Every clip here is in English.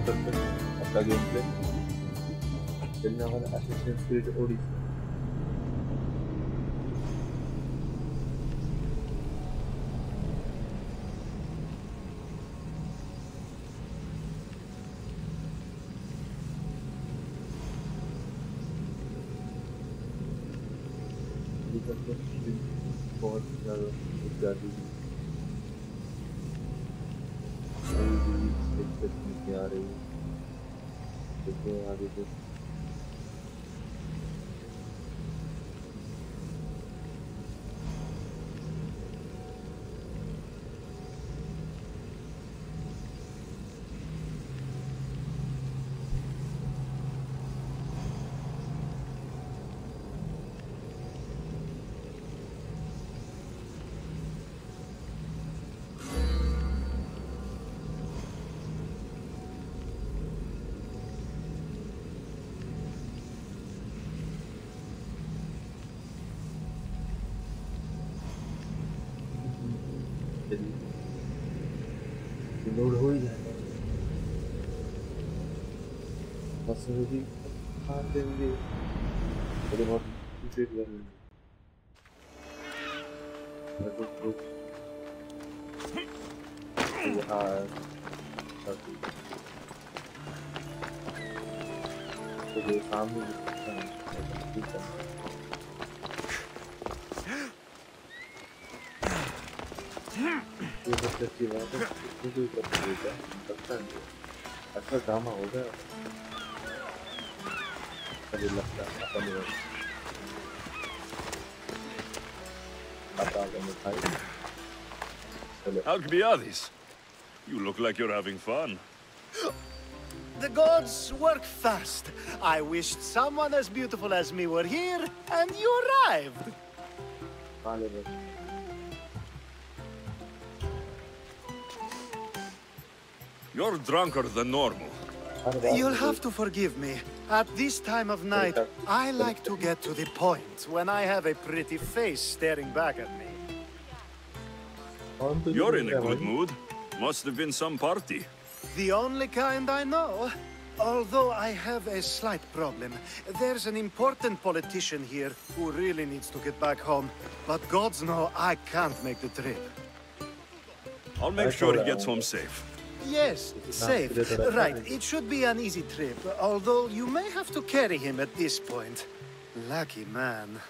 आपका game play चलने वाला Assassin's Creed Odyssey बहुत ज़्यादा ज़्यादा नहीं आ रही है देखो आगे से लोड हो ही जाएगा बस मुझे खा देंगे थोड़े बहुत फिर करेंगे तो ये सामने ये बस अच्छी बात है इसको कोई कर देगा लगता है अच्छा ड्रामा हो गया मुझे लगता है अपन लोग आता है मिठाई How can be others? You look like you're having fun. The gods work fast. I wished someone as beautiful as me were here, and you arrived. You're drunker than normal. You'll have to forgive me. At this time of night, I like to get to the point when I have a pretty face staring back at me. You're in a good mood. Must have been some party. The only kind I know. Although I have a slight problem. There's an important politician here who really needs to get back home. But gods know I can't make the trip. I'll make sure he gets home safe. Yes, safe. Right, it should be an easy trip, although you may have to carry him at this point. Lucky man.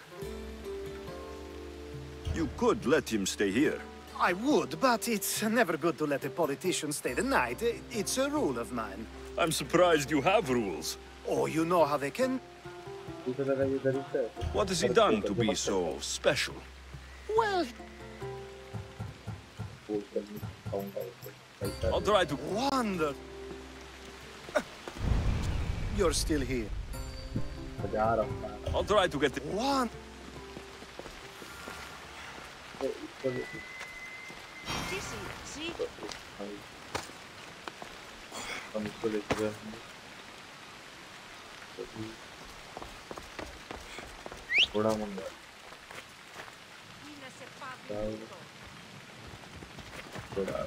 You could let him stay here. I would, but it's never good to let a politician stay the night. It's a rule of mine. I'm surprised you have rules. Oh, you know how they can... What has he done to be so special? Well... I'll try to... Wonder... You're still here. I'll try to get the... One... Sí. थोड़ा मंगा थोड़ा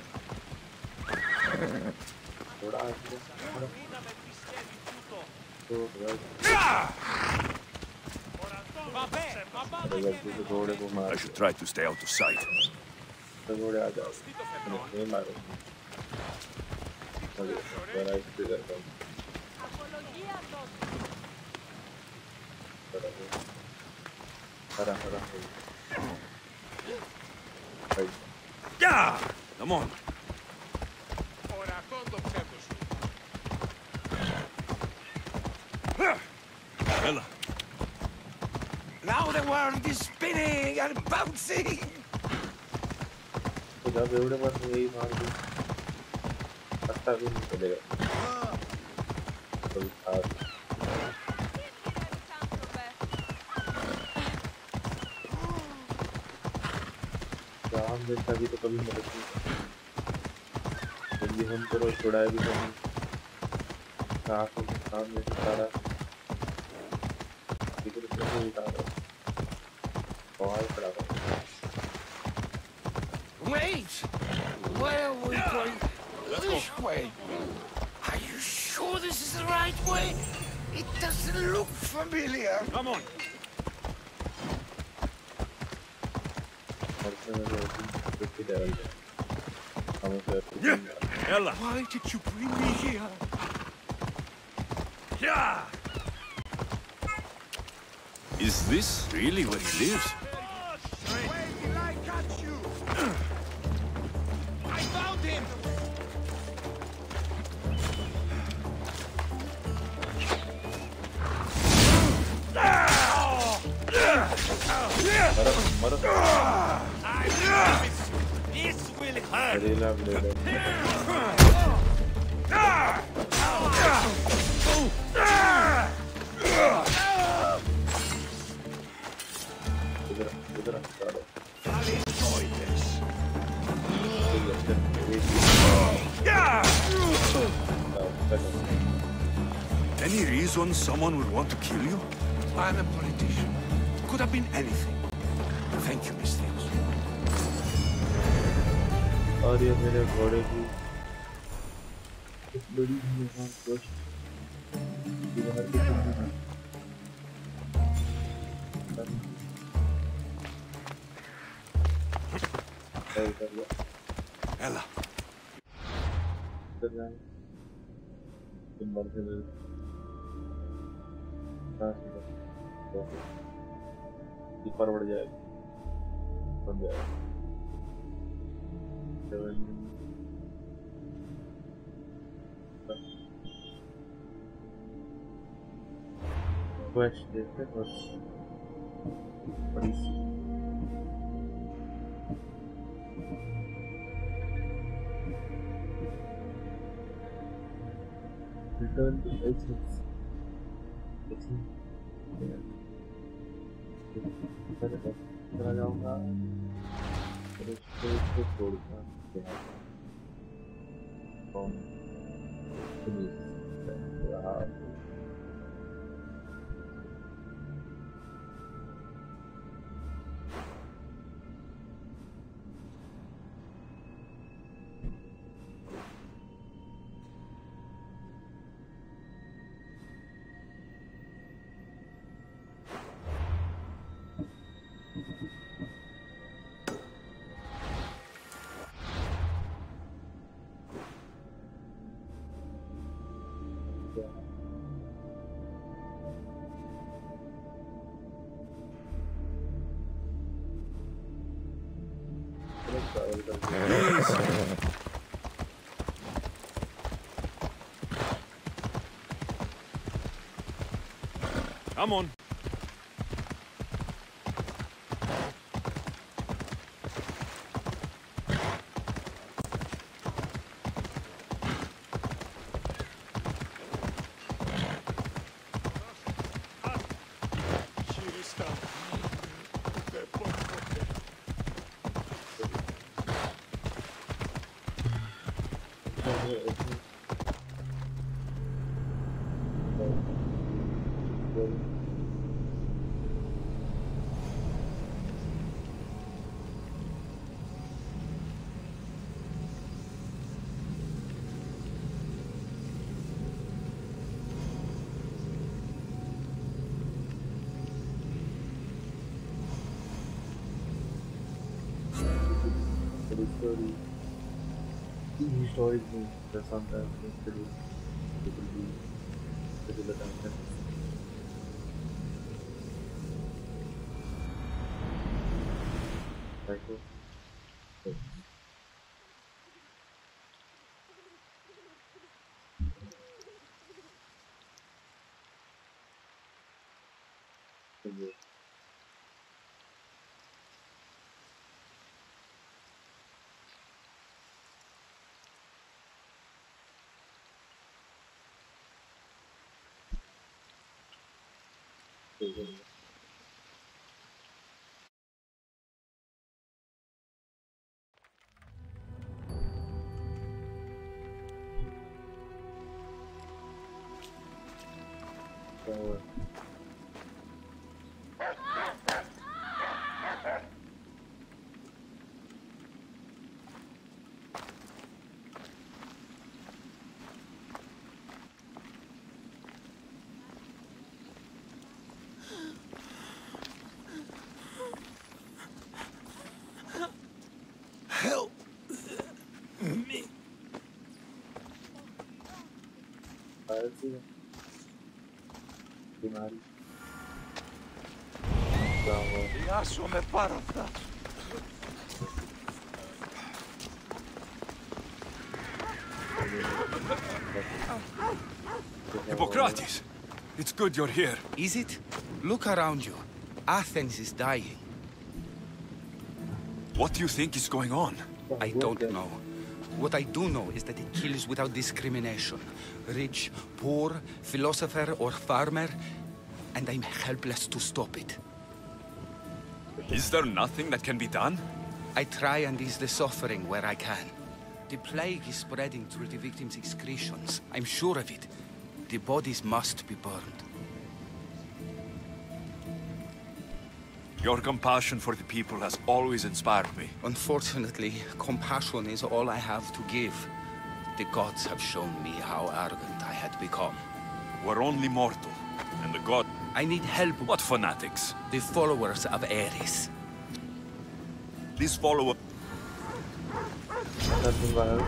I should try to stay out of sight. Yeah! Come on. Ella. Now the world is spinning and bouncing. जब एवढे बार यही मार दी पता भी नहीं चलेगा कोई खास काम जैसा भी तो कभी मदद नहीं जल्दी हम करो छुड़ाए भी नहीं आँखों के सामने से सारा फिक्र से नहीं उतारा बहुत खड़ा था Wait! Where are we going? This way. Are you sure? boy! It doesn't look familiar. Come on. Ella. Why did you bring me here? Yeah. Is this really where he lives? Where did I catch you? I found him! This will hurt! I'll enjoy this. Any reason someone would want to kill you? I'm a politician. Could have been anything. Thank you, Miss Thales. और ये मेरे घोड़े की एक बड़ी यहाँ कोशिश दीवार के सामने Ella. ऊपर बढ़ जाएगा बन जाएगा quest देखते हैं बस Odyssey return to essence चला जाऊंगा और उसको छोड़ना from finish Come on. Stories that sometimes introduce people be particular content. Psycho. Binari. Bravo. Διάσω πάρα αυτά. Hippocrates! It's good you're here. Is it? Look around you. Athens is dying. What do you think is going on? I don't know. What I do know is that it kills without discrimination. Rich, poor, philosopher or farmer, and I'm helpless to stop it. Is there nothing that can be done? I try and ease the suffering where I can. The plague is spreading through the victims' excretions. I'm sure of it. The bodies must be burned. Your compassion for the people has always inspired me. Unfortunately, compassion is all I have to give. The gods have shown me how arrogant I had become. We're only mortal, and the god... I need help. What fanatics? The followers of Ares. These followers... Nothing wild.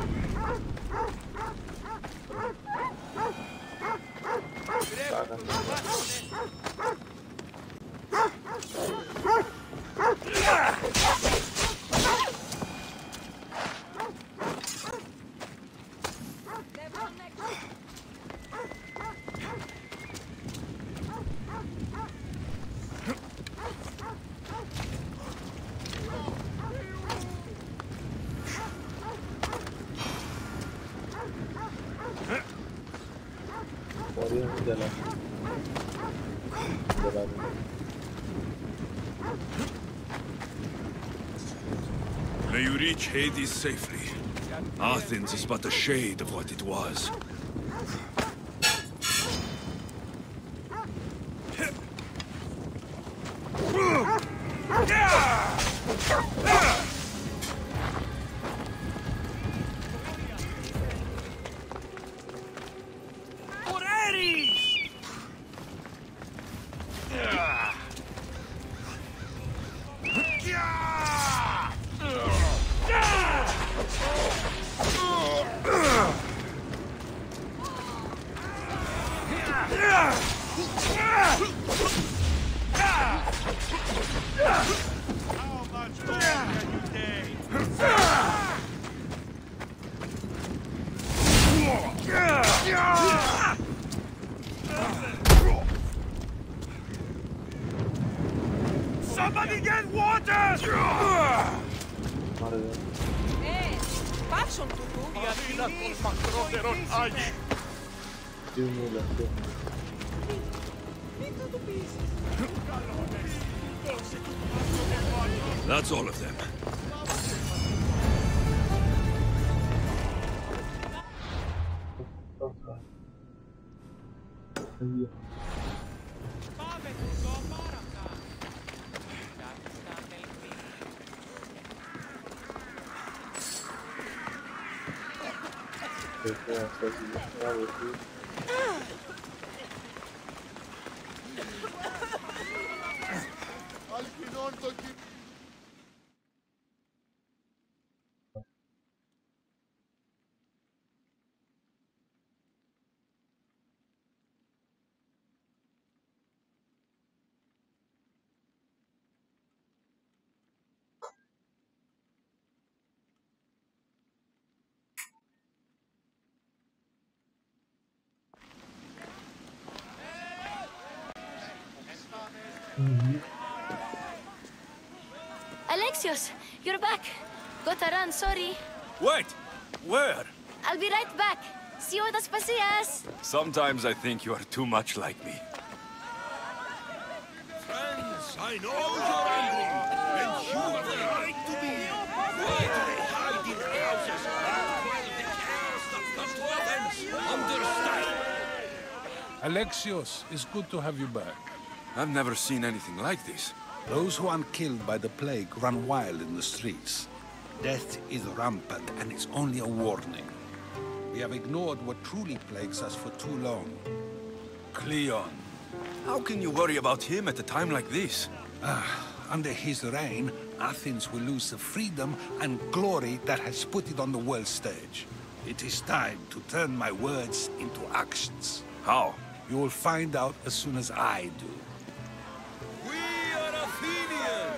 May you reach Hades safely. Athens is but a shade of what it was. Somebody get water! Πάψον του του. Η Αθήνα των μακρότερων Άγιοι. That's all of them. Alexios, you're back. Gotta run, sorry. Wait! Where? I'll be right back. See you at Aspasias. Sometimes I think you are too much like me. Friends, I know you're angry, and you have the right to be. Why do they hide in houses and quell the chaos that come to Athens? Understand? Alexios, it's good to have you back. I've never seen anything like this. Those who aren't killed by the plague run wild in the streets. Death is rampant, and it's only a warning. We have ignored what truly plagues us for too long. Cleon. How can you worry about him at a time like this? Under his reign, Athens will lose the freedom and glory that has put it on the world stage. It is time to turn my words into actions. How? You will find out as soon as I do. We are Athenians!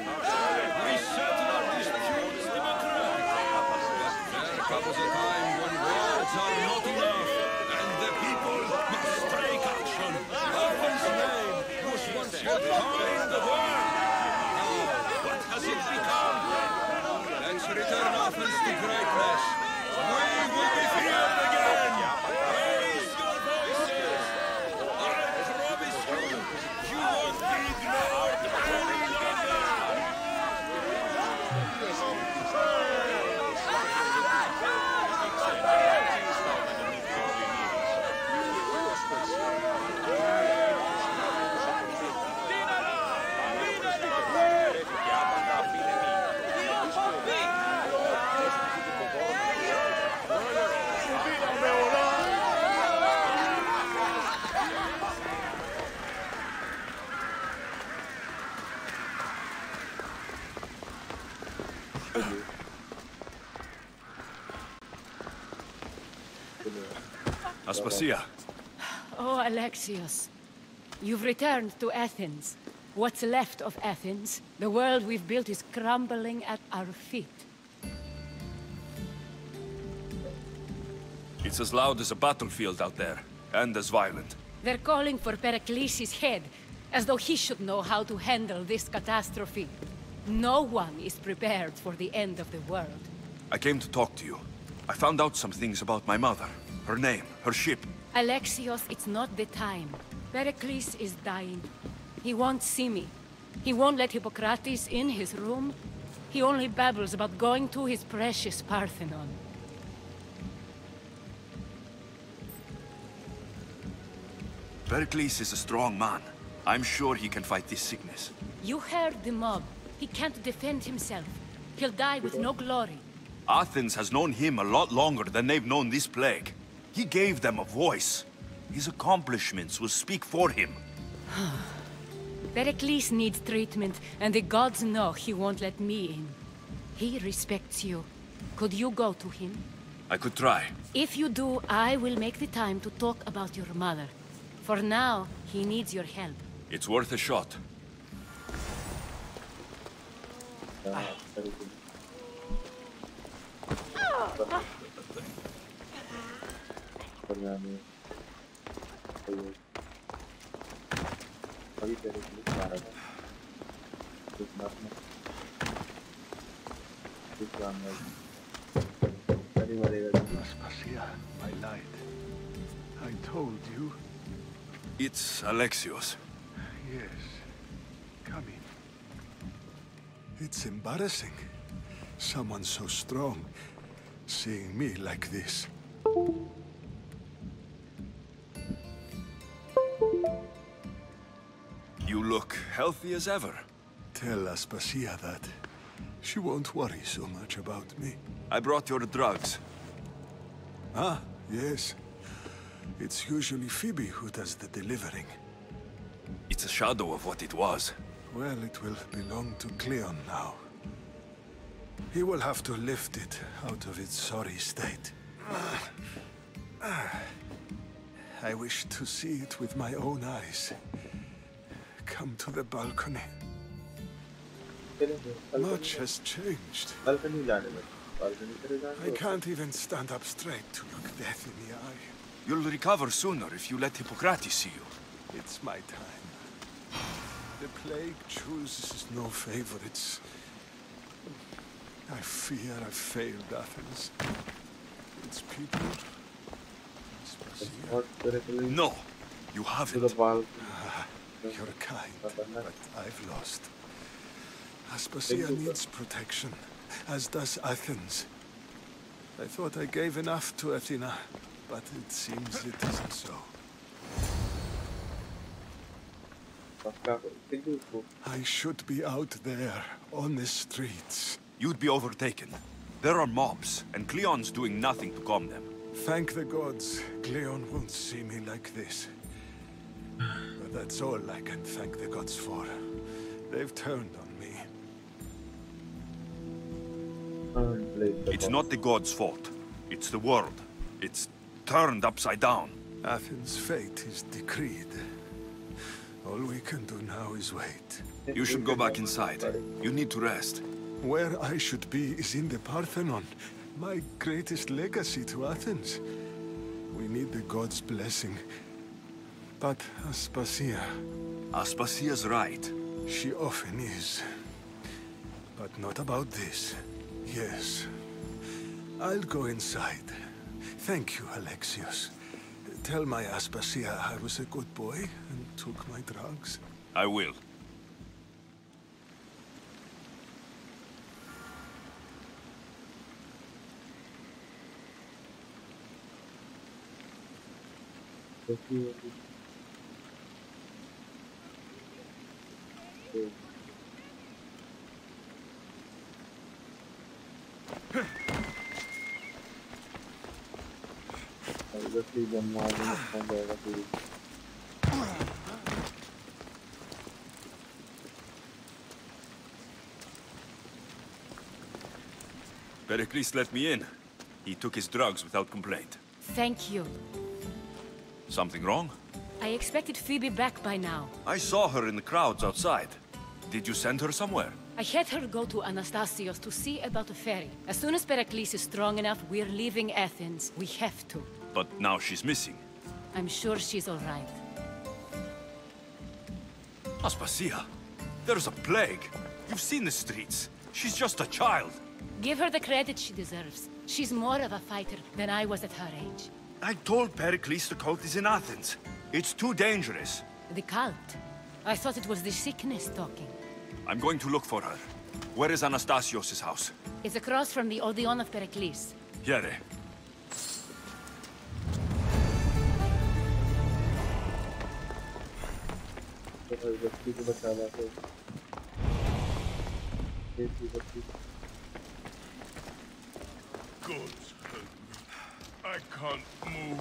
We settle our disputes democratically. There comes a time when words are not enough, and the people must take action. Athens' name was once held high in the world. Now, what has it become? Let's return Athens to greatness. We will be feared again! Raise your voices! I promise you, you won't be ignored any longer! Aspasia, Oh, Alexios. You've returned to Athens. What's left of Athens, the world we've built is crumbling at our feet. it's as loud as a battlefield out there, and as violent. They're calling for Pericles' head, as though he should know how to handle this catastrophe. No one is prepared for the end of the world. I came to talk to you. I found out some things about my mother, her name, her ship. Alexios, it's not the time. Pericles is dying. He won't see me. He won't let Hippocrates in his room. He only babbles about going to his precious Parthenon. Pericles is a strong man. I'm sure he can fight this sickness. You heard the mob. He can't defend himself. He'll die with no glory. Athens has known him a lot longer than they've known this plague. He gave them a voice. His accomplishments will speak for him. Pericles needs treatment, and the gods know he won't let me in. He respects you. Could you go to him? I could try. If you do, I will make the time to talk about your mother. For now, he needs your help. It's worth a shot. Aspasia, my light. I told you. It's Alexios. Yes. Come in. It's embarrassing. Someone so strong, seeing me like this. You look healthy as ever. Tell Aspasia that. She won't worry so much about me. I brought your drugs. Ah, yes. It's usually Phoebe who does the delivering. It's a shadow of what it was. Well, it will belong to Cleon now. He will have to lift it out of its sorry state. I wish to see it with my own eyes. Come to the balcony. Much has changed. I can't even stand up straight to look death in the eye. You'll recover sooner if you let Hippocrates see you. It's my time. The plague chooses no favorites. I fear I've failed Athens. Its people. Aspasia. No, you haven't. You're kind, but I've lost. Aspasia needs protection, as does Athens. I thought I gave enough to Athena, but it seems it isn't so. I should be out there, on the streets. You'd be overtaken. There are mobs, and Cleon's doing nothing to calm them. Thank the gods, Cleon won't see me like this. But that's all I can thank the gods for. They've turned on me. It's not the gods' fault. It's the world. It's turned upside down. Athens' fate is decreed. All we can do now is wait. You should go back inside. You need to rest. Where I should be is in the Parthenon, my greatest legacy to Athens. We need the gods' blessing. But Aspasia... Aspasia's right. She often is. But not about this. Yes. I'll go inside. Thank you, Alexios. Tell my Aspasia I was a good boy and took my drugs. I will. Pericles let me in. He took his drugs without complaint. Thank you. Something wrong? I expected Phoebe back by now. I saw her in the crowds outside. Did you send her somewhere? I had her go to Anastasios to see about a ferry. As soon as Pericles is strong enough, we're leaving Athens. We have to. But now she's missing. I'm sure she's all right. Aspasia, there's a plague. You've seen the streets. She's just a child. Give her the credit she deserves. She's more of a fighter than I was at her age. I told Pericles the cult is in Athens. It's too dangerous. The cult? I thought it was the sickness talking. I'm going to look for her. Where is Anastasios' house? It's across from the Odeon of Pericles. Here. Gods help me. I can't move.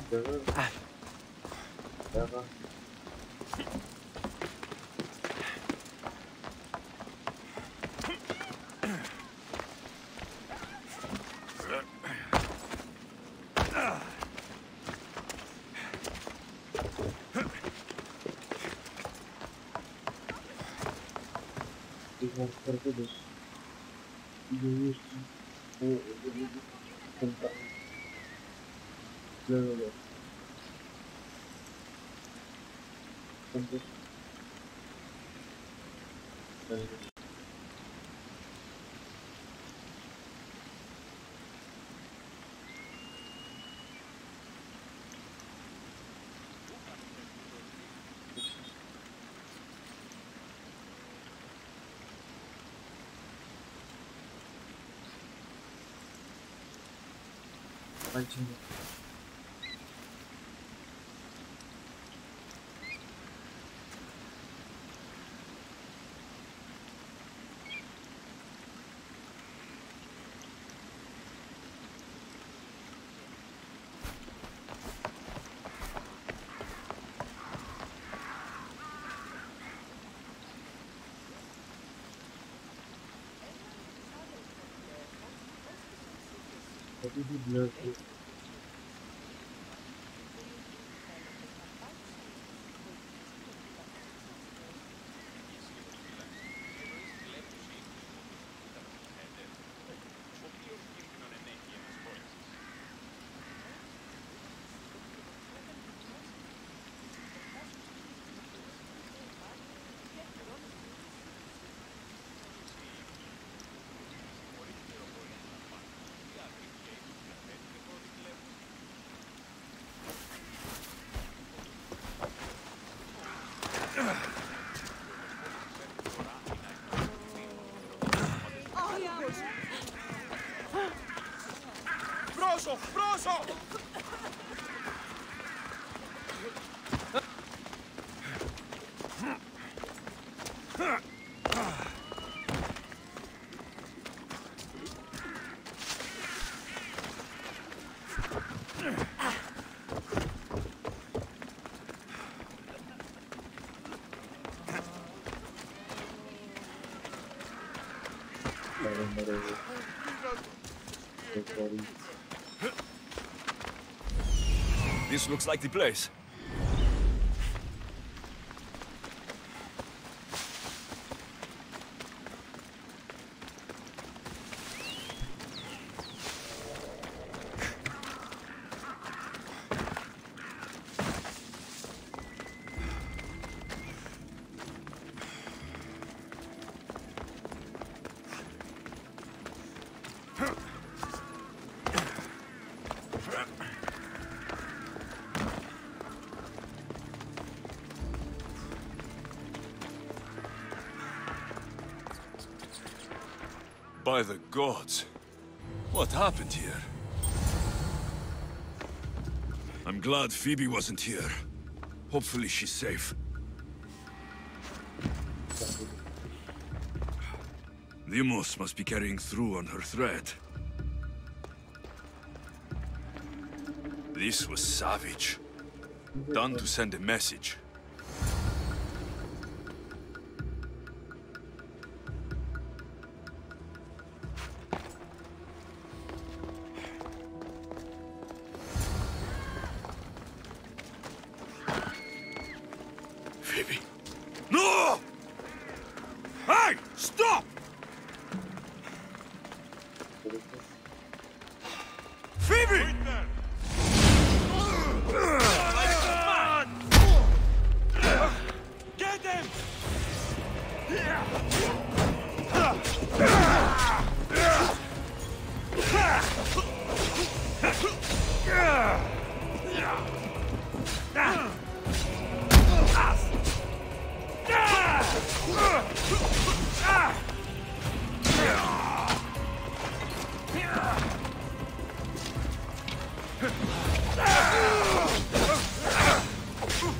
Πρόσω! Πρόσω! This looks like the place. By the gods. What happened here? I'm glad Phoebe wasn't here. Hopefully she's safe. The Amos must be carrying through on her thread. This was savage. Done to send a message. Phoebe. No! Hey! Stop! Phoebe! Get him!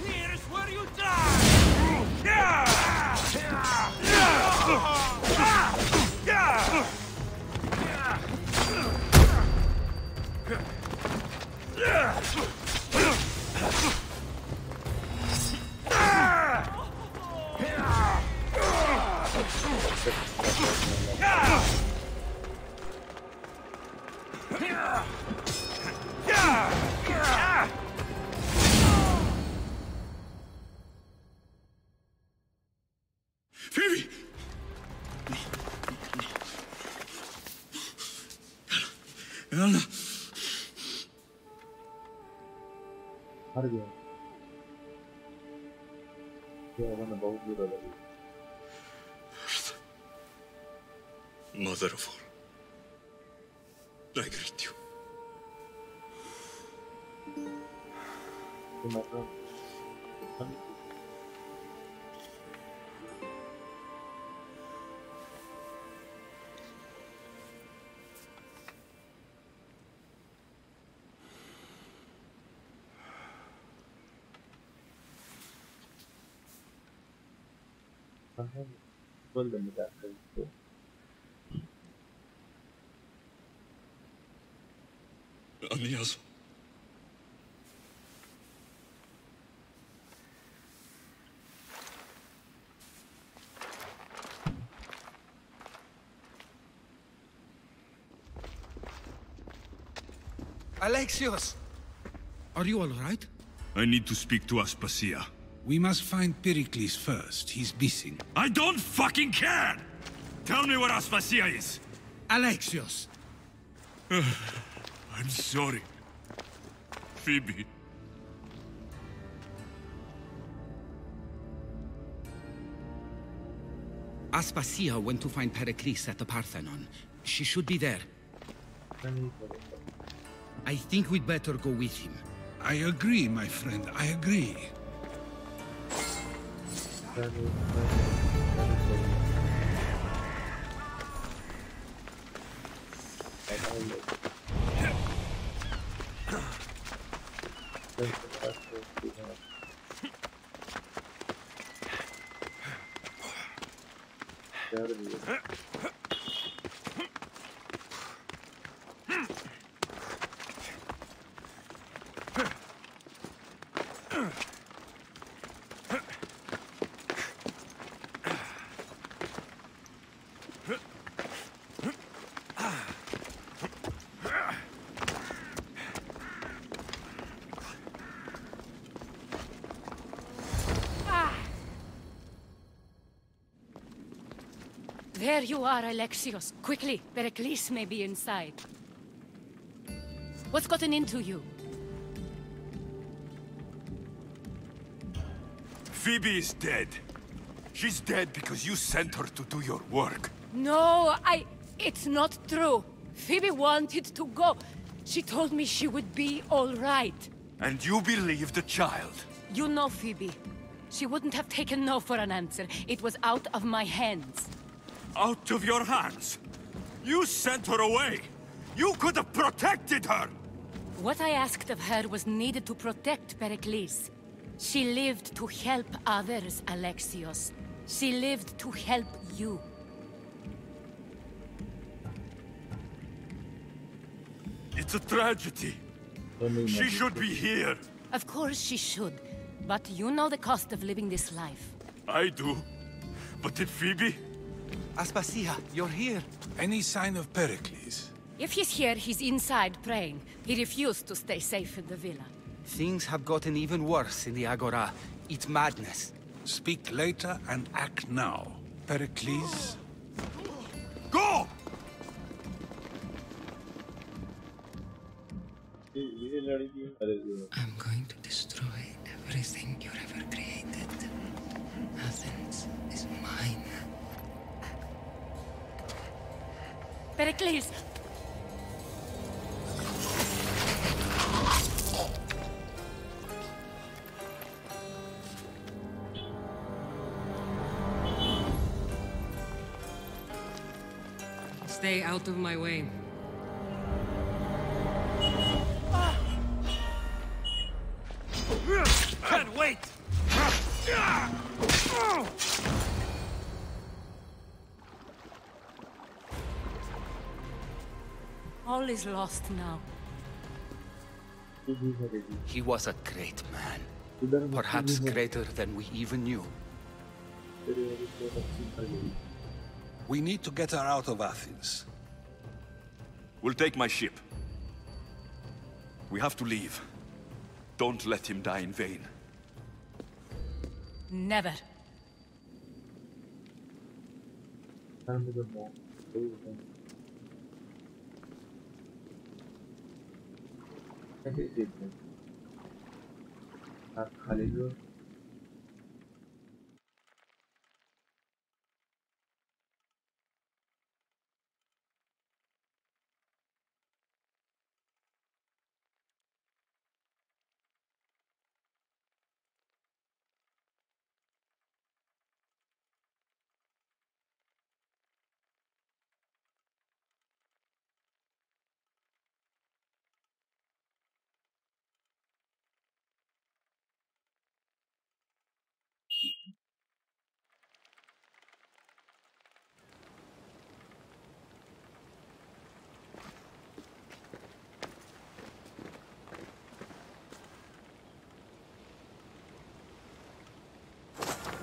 Here's where you die! Phoebe! Anna! हार गया क्या मैंने बहुत बुरा लगा Mother of all, I greet you. मतलब बोल दे मुझे तो Aniaso. Alexios! Are you all right? I need to speak to Aspasia. We must find Pericles first. He's missing. I don't fucking care! Tell me where Aspasia is! Alexios! I'm sorry. Phoebe. Aspasia went to find Pericles at the Parthenon. She should be there. I think we'd better go with him. I agree, my friend. I agree. There you are, Alexios. Quickly, Pericles may be inside. What's gotten into you? Phoebe is dead. She's dead because you sent her to do your work. No, it's not true. Phoebe wanted to go. She told me she would be all right. And you believe the child? You know Phoebe. She wouldn't have taken no for an answer. It was out of my hands. Out of your hands? You sent her away! You could have protected her! What I asked of her was needed to protect Pericles. She lived to help others, Alexios. She lived to help you. It's a tragedy. She should be here. Of course she should. But you know the cost of living this life. I do. But did Phoebe? Aspasia, you're here. Any sign of Pericles? If he's here, he's inside praying. He refused to stay safe in the villa. Things have gotten even worse in the Agora. It's madness. Speak later and act now. Pericles? Go! I'm going to destroy everything you ever created. Athens is mine. Pericles! Stay out of my way. Can't wait! All is lost now. He was a great man. Perhaps greater than we even knew. We need to get her out of Athens. We'll take my ship. We have to leave. Don't let him die in vain. Never.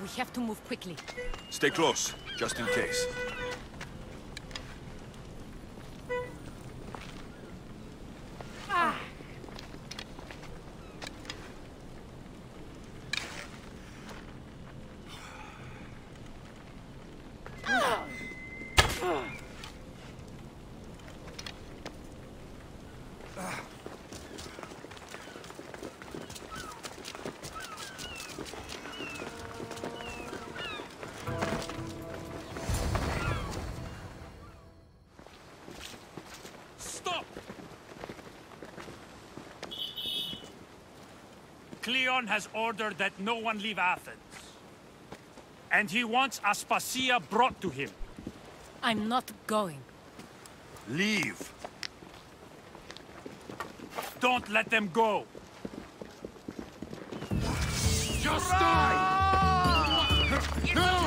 We have to move quickly. Stay close, just in case. Cleon has ordered that no one leave Athens. And he wants Aspasia brought to him. I'm not going. Leave. Don't let them go. Just die! No!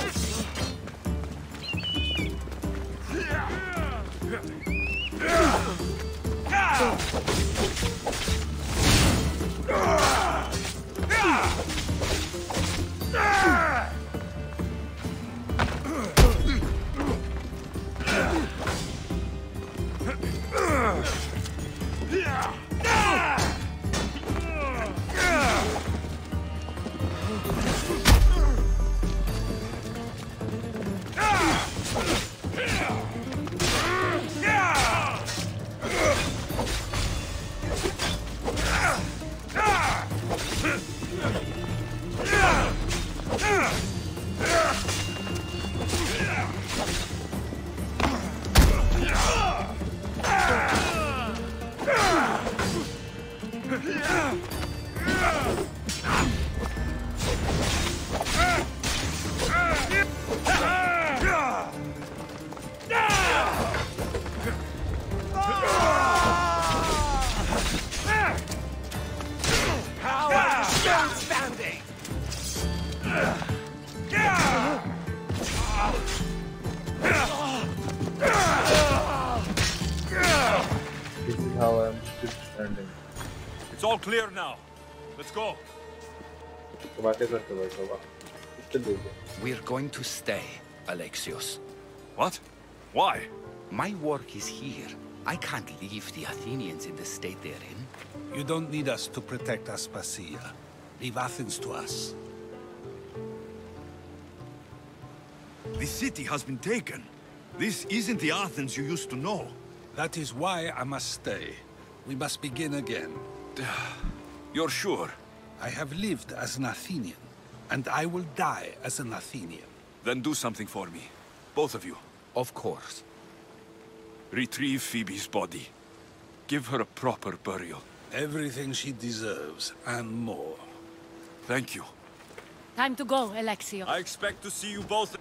how I'm still standing. It's all clear now. Let's go. तो बातें करते बैठो वाह कितने लोग हैं We're going to stay, Alexios. What? Why? My work is here. I can't leave the Athenians in the state they're in. You don't need us to protect Aspasia. Leave Athens to us. The city has been taken. This isn't the Athens you used to know. That is why I must stay. We must begin again. You're sure? I have lived as an Athenian, and I will die as an Athenian. Then do something for me. Both of you. Of course. Retrieve Phoebe's body. Give her a proper burial. Everything she deserves, and more. Thank you. Time to go, Alexios. I expect to see you both.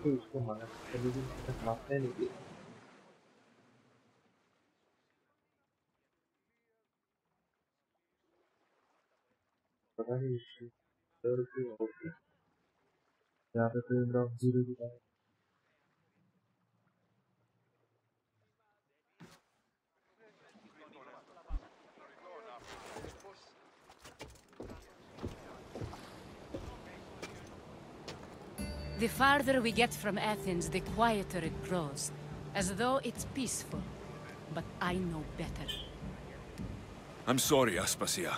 तो उसको मारा लेकिन तक मारने नहीं दिया पता नहीं इसकी डर क्यों होती यहाँ पे तो इंद्रा जीरो दिखा है The farther we get from Athens, the quieter it grows. As though it's peaceful. But I know better. I'm sorry, Aspasia.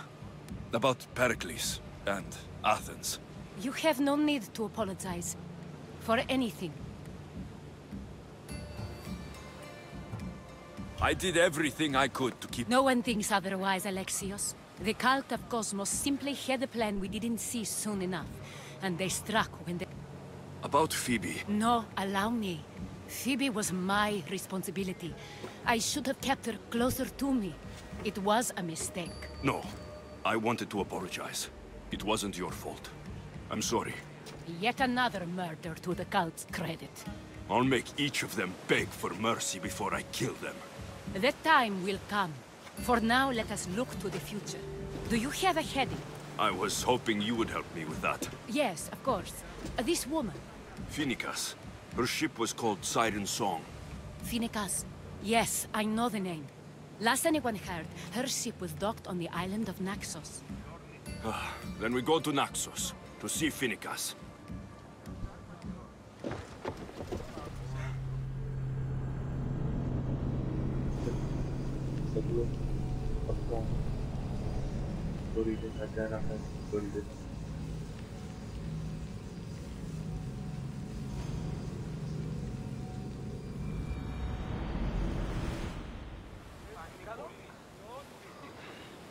About Pericles and Athens. You have no need to apologize. For anything. I did everything I could to keep... No one thinks otherwise, Alexios. The cult of Cosmos simply had a plan we didn't see soon enough. And they struck when they... About Phoebe. No, allow me. Phoebe was my responsibility. I should have kept her closer to me. It was a mistake. No. I wanted to apologize. It wasn't your fault. I'm sorry. Yet another murder to the cult's credit. I'll make each of them beg for mercy before I kill them. That time will come. For now, let us look to the future. Do you have a heading? I was hoping you would help me with that. Yes, of course. This woman. Phoenicas. Her ship was called Siren Song. Phoenicas. Yes, I know the name. Last anyone heard, her ship was docked on the island of Naxos. Then we go to Naxos, to see Phoenicas.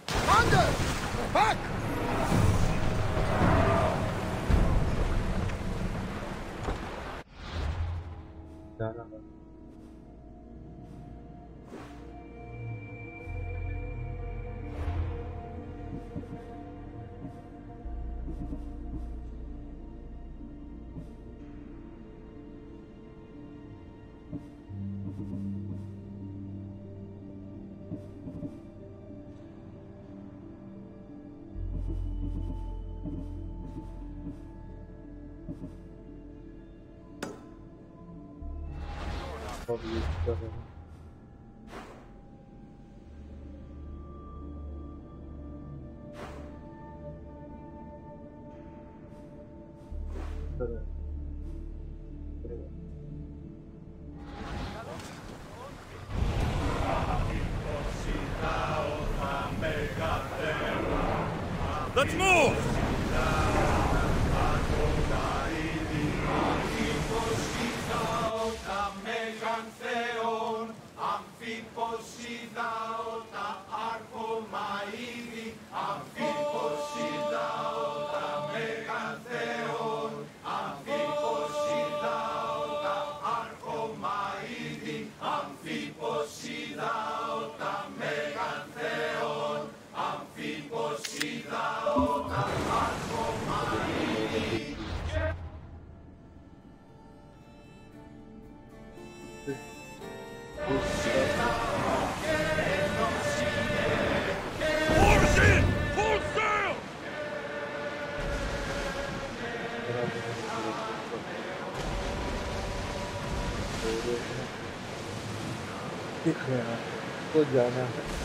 Commander! Back! Let's move! तो जाना है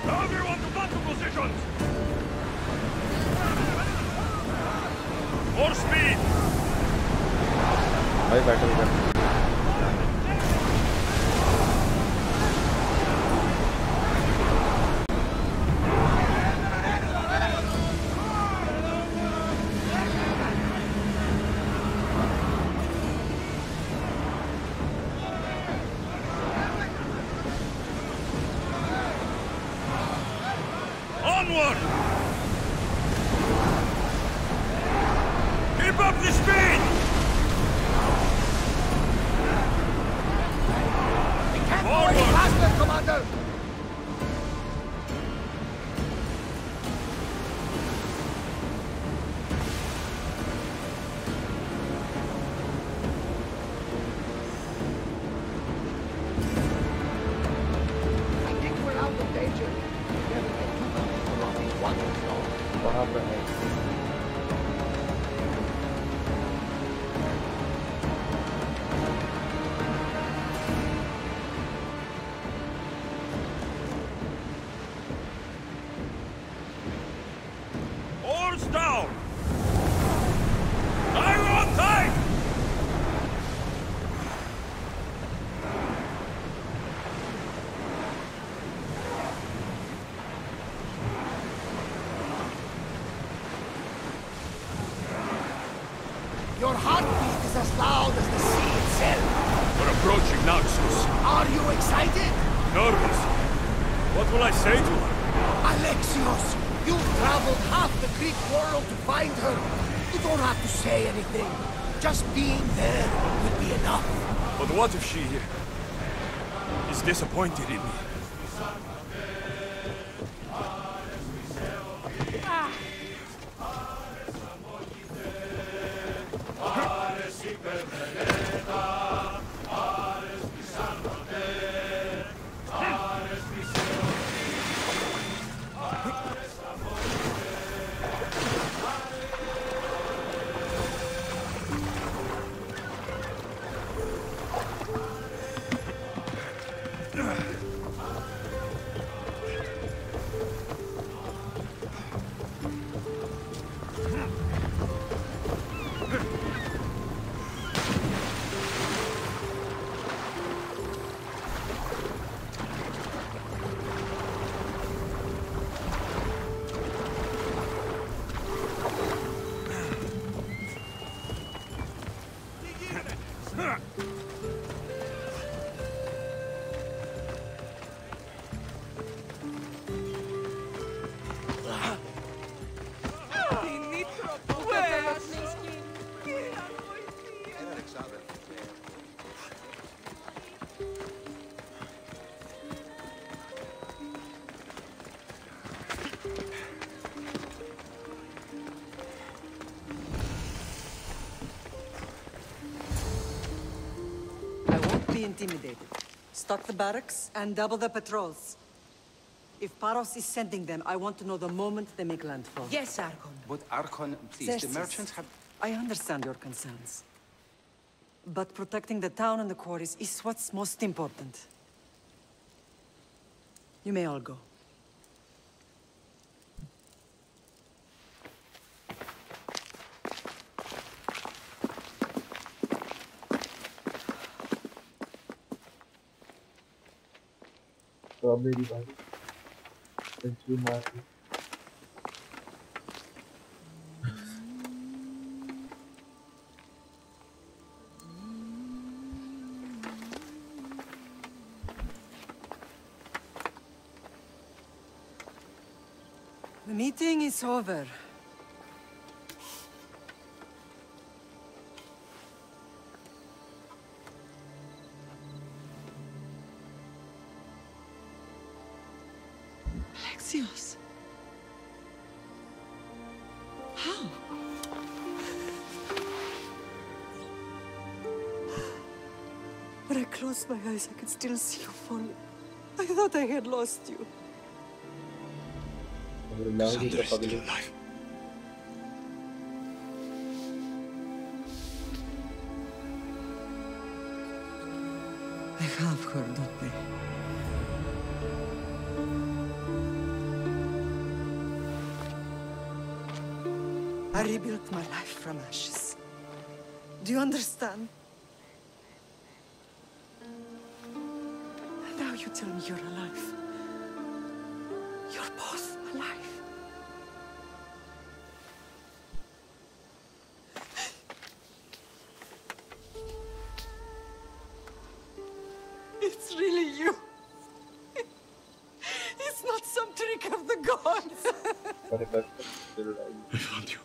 Everyone to battle positions! More speed! भाई battle कर Onward! Keep up the speed! Forward! Faster, Commander! I think we're out of danger. Never get too comfortable around these waters, though. वहाँ पर है Oars down! Fire on time! Your heartbeat is as loud as the sea itself. We're approaching Naxos. Are you excited? Nervous. What will I say to her? Alexios, you've traveled half the Greek world to find her. You don't have to say anything. Just being there would be enough. But what if she is disappointed in me? be intimidated. Stock the barracks and double the patrols. If Paros is sending them, I want to know the moment they make landfall. Yes, Archon. But Archon, please, Xerxes, the merchants have... I understand your concerns. But protecting the town and the quarries is what's most important. You may all go. Strawberry body. Century market. The meeting is over. Alexios. How? When I closed my eyes, I could still see you falling. I thought I had lost you. Cassandra is still alive. I have her, don't they? I rebuilt my life from ashes. Do you understand? And now you tell me you're alive. You're both alive. It's really you. It's not some trick of the gods. I found you.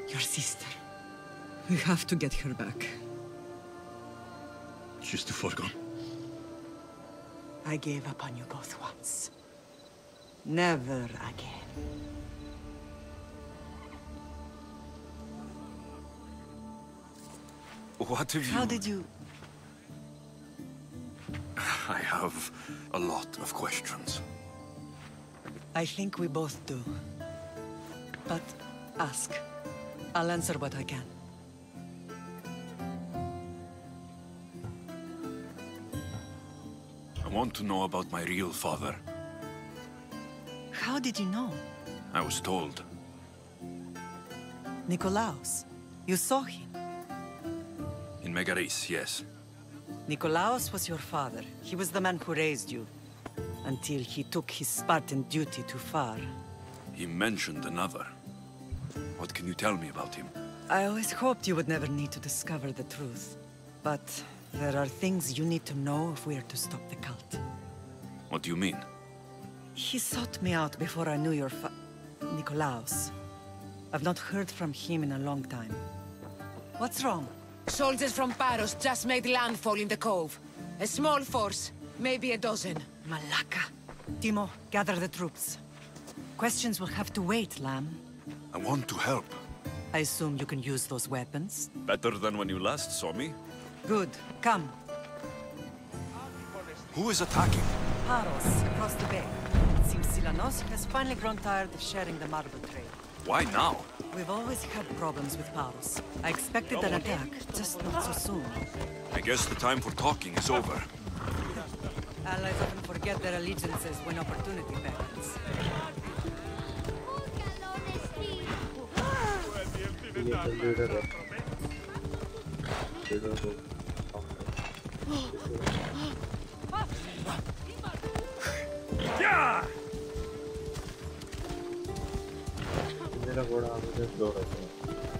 Your sister. We have to get her back. She's too far gone. I gave up on you both once. Never again. What have you... How did you... I have a lot of questions. I think we both do. But ask. I'll answer what I can. I want to know about my real father. How did you know? I was told. Nikolaos. You saw him. In Megaris, yes. Nikolaos was your father. He was the man who raised you. Until he took his Spartan duty too far. He mentioned another. What can you tell me about him? I always hoped you would never need to discover the truth. But there are things you need to know if we are to stop the cult. What do you mean? He sought me out before I knew your Nikolaos. I've not heard from him in a long time. What's wrong? Soldiers from Paros just made landfall in the cove. A small force, maybe a dozen. Malaka. Timo, gather the troops. Questions will have to wait, Lamb. I want to help. I assume you can use those weapons? Better than when you last saw me. Good. Come. Who is attacking? Paros, across the bay. It seems Silanos has finally grown tired of sharing the marble trade. Why now? We've always had problems with Paros. I expected an attack, just not so soon. I guess the time for talking is over. Allies often forget their allegiances when opportunity beckons. Yeah!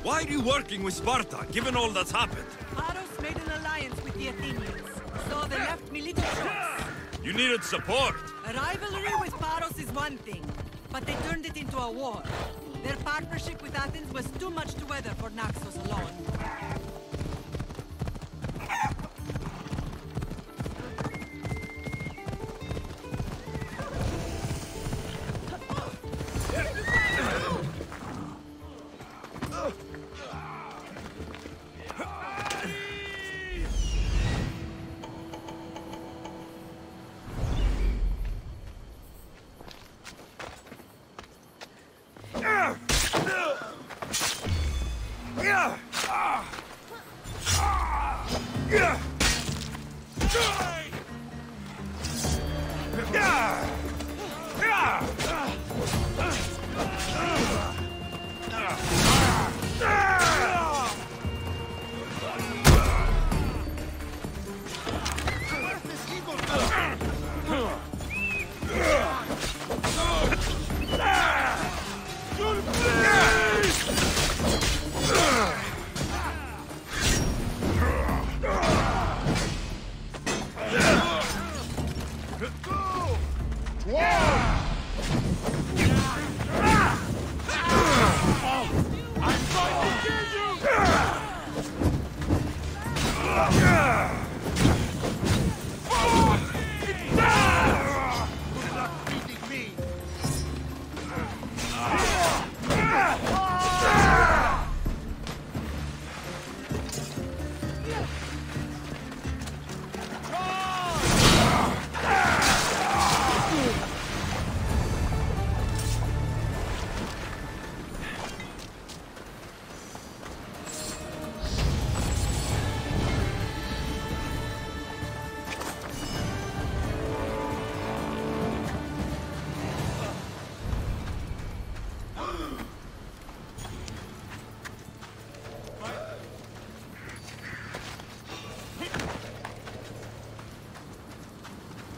Why are you working with Sparta, given all that's happened? Paros made an alliance with the Athenians, so they left me little choice. You needed support. A rivalry with Paros is one thing, but they turned it into a war. Their partnership with Athens was too much to weather for Naxos alone.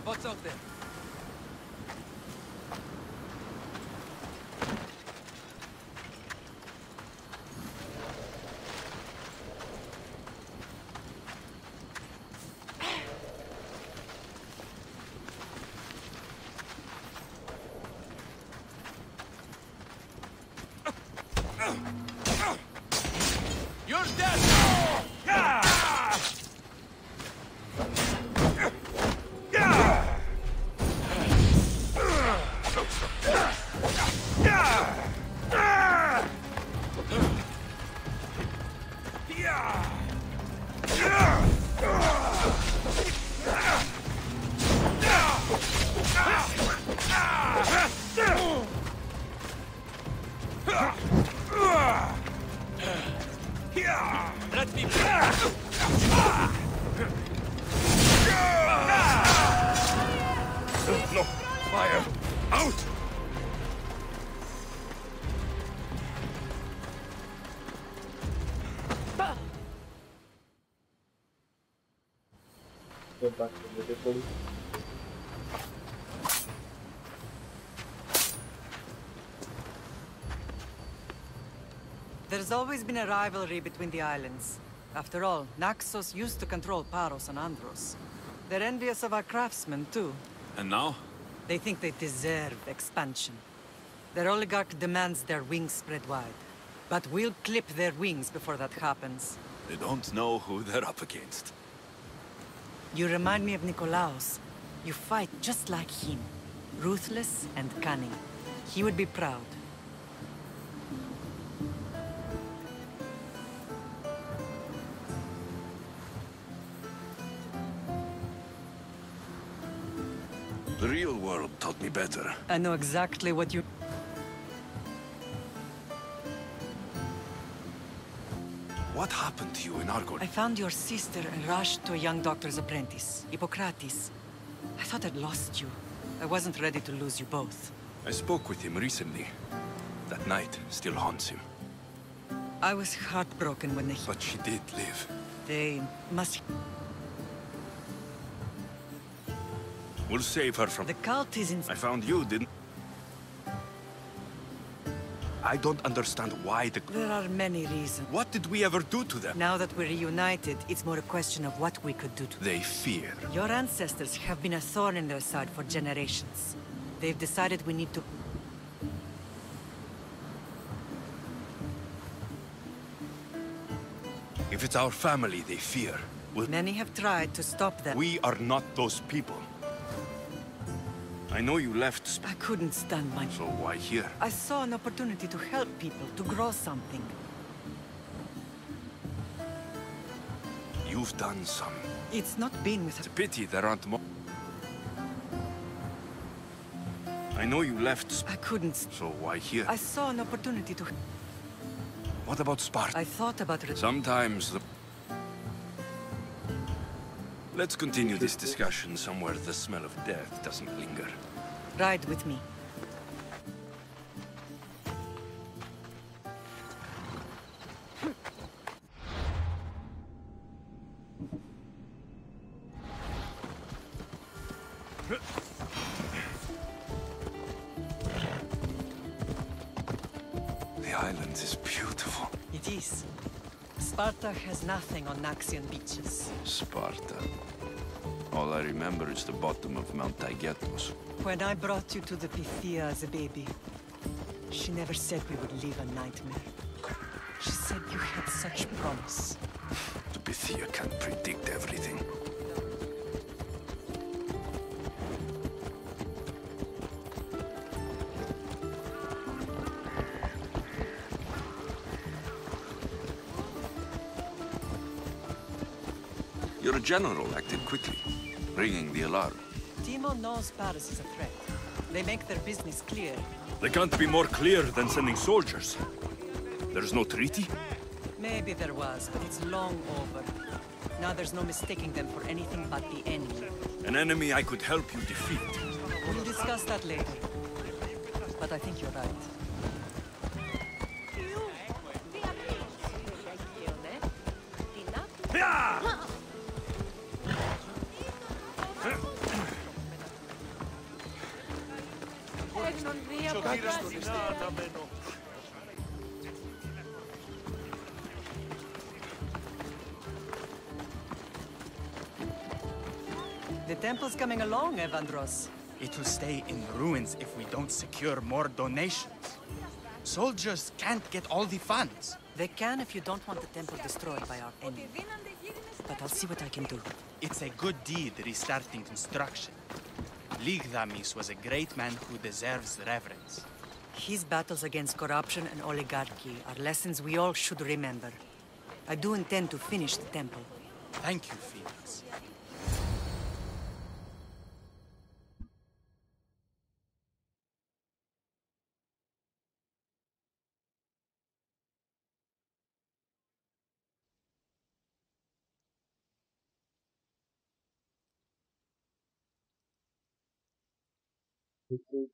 What's out there? You're dead! Let me No! Fire! Out! Get back to the depot. There's always been a rivalry between the islands. After all, Naxos used to control Paros and Andros. They're envious of our craftsmen, too. And now? They think they deserve expansion. Their oligarch demands their wings spread wide. But we'll clip their wings before that happens. They don't know who they're up against. You remind me of Nikolaos. You fight just like him. Ruthless and cunning. He would be proud. The real world taught me better. I know exactly what you... What happened to you in Argol? I found your sister and rushed to a young doctor's apprentice, Hippocrates. I thought I'd lost you. I wasn't ready to lose you both. I spoke with him recently. That night still haunts him. I was heartbroken when they... But she did live. They must... We'll save her from... The cult is in... I found you, didn't... I don't understand why the... There are many reasons. What did we ever do to them? Now that we're reunited, it's more a question of what we could do to them. They fear. Your ancestors have been a thorn in their side for generations. They've decided we need to... If it's our family they fear, Many have tried to stop them. we are not those people. I know you left... I couldn't stand my... So why here? I saw an opportunity to help people, to grow something. You've done some... It's not been with... It's a pity there aren't more... I know you left... I couldn't... So why here? I saw an opportunity to... What about Sparta? I thought about it. Sometimes the... Let's continue this discussion somewhere the smell of death doesn't linger. Ride with me. The island is beautiful. It is. Sparta has nothing on Naxian beaches. Sparta. All I remember is the bottom of Mount Taygetos. When I brought you to the Pythia as a baby, she never said we would live a nightmare. She said you had such promise. The Pythia can't predict everything. Your general acted quickly, ringing the alarm. Timo knows Paris is a threat. They make their business clear. They can't be more clear than sending soldiers. There's no treaty? Maybe there was, but it's long over. Now there's no mistaking them for anything but the enemy. An enemy I could help you defeat. We'll discuss that later. But I think you're right. The temple's coming along, Evandros. It will stay in ruins if we don't secure more donations. Soldiers can't get all the funds. They can if you don't want the temple destroyed by our enemy. But I'll see what I can do. It's a good deed restarting construction. Ligdamis was a great man who deserves reverence. His battles against corruption and oligarchy are lessons we all should remember. I do intend to finish the temple. Thank you, Felix. Because